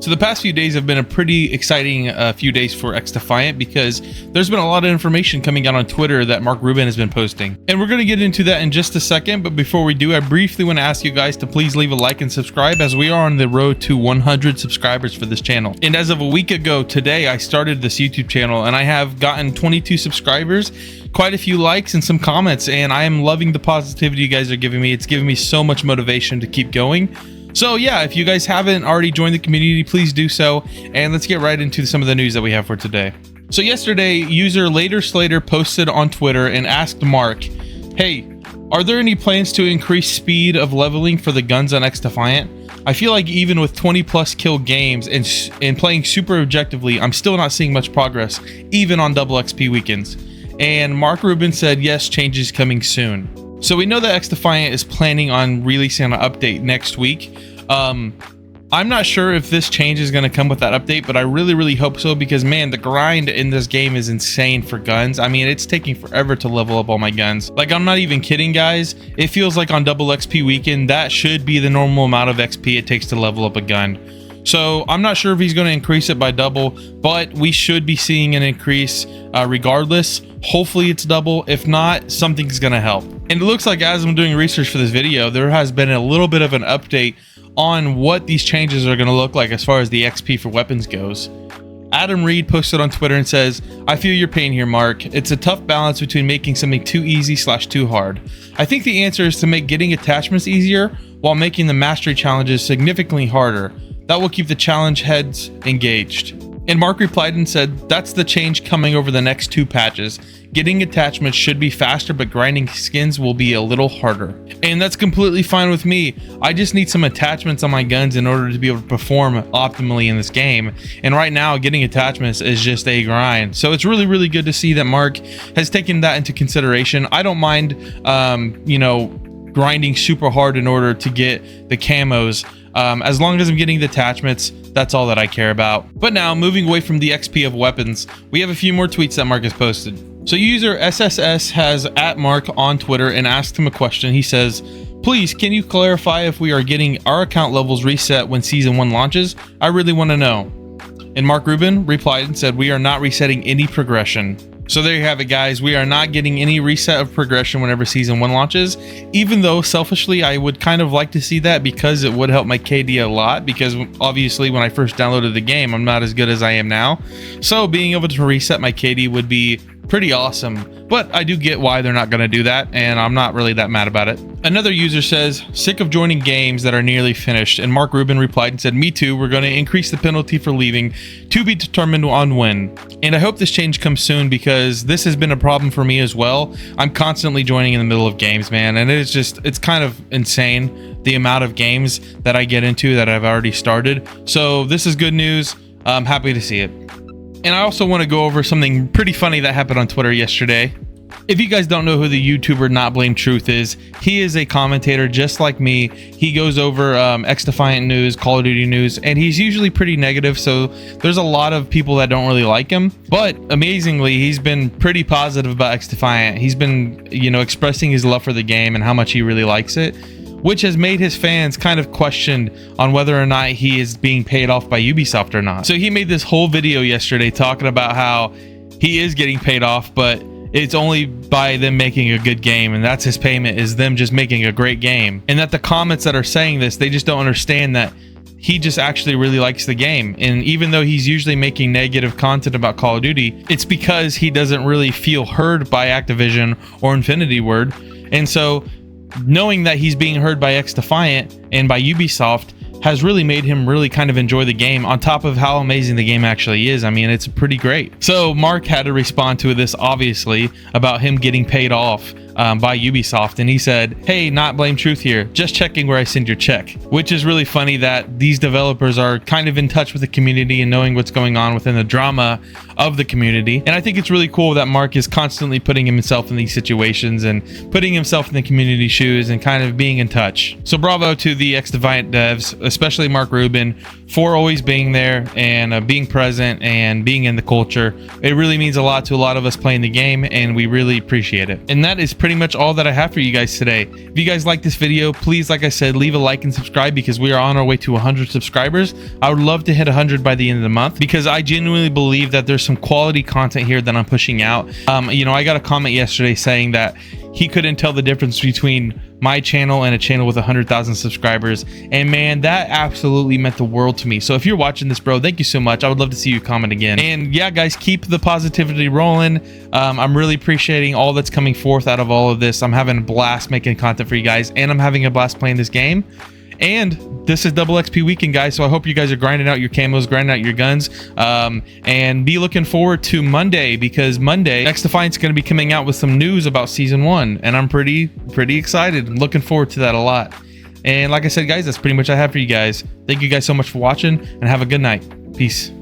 So the past few days have been a pretty exciting few days for Xdefiant because there's been a lot of information coming out on Twitter that Mark Ruben has been posting. And we're going to get into that in just a second, but before we do, I briefly want to ask you guys to please leave a like and subscribe as we are on the road to 100 subscribers for this channel. And as of a week ago today, I started this YouTube channel and I have gotten 22 subscribers, quite a few likes and some comments, and I am loving the positivity you guys are giving me. It's giving me so much motivation to keep going. So yeah, if you guys haven't already joined the community, please do so, and let's get right into some of the news that we have for today. So yesterday, user Later Slater posted on Twitter and asked Mark, hey, are there any plans to increase speed of leveling for the guns on Xdefiant? I feel like even with 20 plus kill games and playing super objectively, I'm still not seeing much progress, even on double XP weekends. And Mark Ruben said, yes, changes coming soon. So we know that Xdefiant is planning on releasing an update next week. I'm not sure if this change is going to come with that update, but I really hope so, because man, the grind in this game is insane for guns. I mean, it's taking forever to level up all my guns. Like, I'm not even kidding, guys. It feels like on double XP weekend, that should be the normal amount of XP it takes to level up a gun. So I'm not sure if he's going to increase it by double, but we should be seeing an increase regardless. Hopefully it's double. If not, something's going to help. And it looks like, as I'm doing research for this video, there has been a little bit of an update on what these changes are going to look like as far as the XP for weapons goes. Adam Reed posted on Twitter and says, I feel your pain here, Mark. It's a tough balance between making something too easy / too hard. I think the answer is to make getting attachments easier while making the mastery challenges significantly harder. That will keep the challenge heads engaged. And Mark replied and said, that's the change coming over the next 2 patches. Getting attachments should be faster, but grinding skins will be a little harder. And that's completely fine with me. I just need some attachments on my guns in order to be able to perform optimally in this game. And right now, getting attachments is just a grind. So it's really good to see that Mark has taken that into consideration. I don't mind, you know, grinding super hard in order to get the camos. As long as I'm getting the attachments, that's all that I care about. But now, moving away from the XP of weapons, we have a few more tweets that Mark has posted. So user SSS has @Mark on Twitter and asked him a question. He says, please, can you clarify if we are getting our account levels reset when Season 1 launches? I really want to know. And Mark Ruben replied and said, we are not resetting any progression. So there you have it, guys. We are not getting any reset of progression whenever Season 1 launches, even though selfishly I would kind of like to see that, because it would help my KD a lot, because obviously when I first downloaded the game, I'm not as good as I am now. So being able to reset my KD would be pretty awesome. But I do get why they're not going to do that, and I'm not really that mad about it. Another user says, sick of joining games that are nearly finished, and Mark Ruben replied and said, me too, we're going to increase the penalty for leaving, to be determined on when. And I hope this change comes soon, because this has been a problem for me as well. I'm constantly joining in the middle of games, man, and it's kind of insane the amount of games that I get into that I've already started. So this is good news. I'm happy to see it. And I also want to go over something pretty funny that happened on Twitter yesterday. If you guys don't know who the YouTuber Not Blame Truth is, he is a commentator just like me. He goes over Xdefiant news, Call of Duty news, and he's usually pretty negative, so there's a lot of people that don't really like him. But amazingly, he's been pretty positive about Xdefiant. He's been, you know, expressing his love for the game and how much he really likes it, which has made his fans kind of question on whether or not he is being paid off by Ubisoft or not. So he made this whole video yesterday talking about how he is getting paid off, but it's only by them making a good game, and that's his payment, is them just making a great game. And that the comments that are saying this, they just don't understand that he just actually really likes the game. And even though he's usually making negative content about Call of Duty, it's because he doesn't really feel heard by Activision or Infinity Ward. And so knowing that he's being heard by Xdefiant and by Ubisoft has really made him really kind of enjoy the game, on top of how amazing the game actually is. I mean, it's pretty great. So Mark had to respond to this, obviously, about him getting paid off by Ubisoft, and he said, hey, Not Blame Truth here, just checking where I send your check. Which is really funny that these developers are kind of in touch with the community and knowing what's going on within the drama of the community. And I think it's really cool that Mark is constantly putting himself in these situations and putting himself in the community shoes and kind of being in touch. So bravo to the Xdefiant devs, especially Mark Ruben, for always being there and being present and being in the culture. It really means a lot to a lot of us playing the game, and we really appreciate it. And that is pretty much all that I have for you guys today. If you guys like this video, please, like I said, leave a like and subscribe, because we are on our way to 100 subscribers. I would love to hit 100 by the end of the month, because I genuinely believe that there's some quality content here that I'm pushing out. You know, I got a comment yesterday saying that he couldn't tell the difference between my channel and a channel with 100,000 subscribers, and man, that absolutely meant the world to me. So if you're watching this, bro, thank you so much. I would love to see you comment again. And yeah, guys, keep the positivity rolling. I'm really appreciating all that's coming forth out of all of this. I'm having a blast making content for you guys, and I'm having a blast playing this game. And this is double XP weekend, guys, so I hope you guys are grinding out your camos, grinding out your guns, and be looking forward to Monday, because Monday Xdefiant's going to be coming out with some news about season 1, and I'm pretty excited. I'm looking forward to that a lot. And like I said, guys, that's pretty much what I have for you guys. Thank you guys so much for watching, and have a good night. Peace.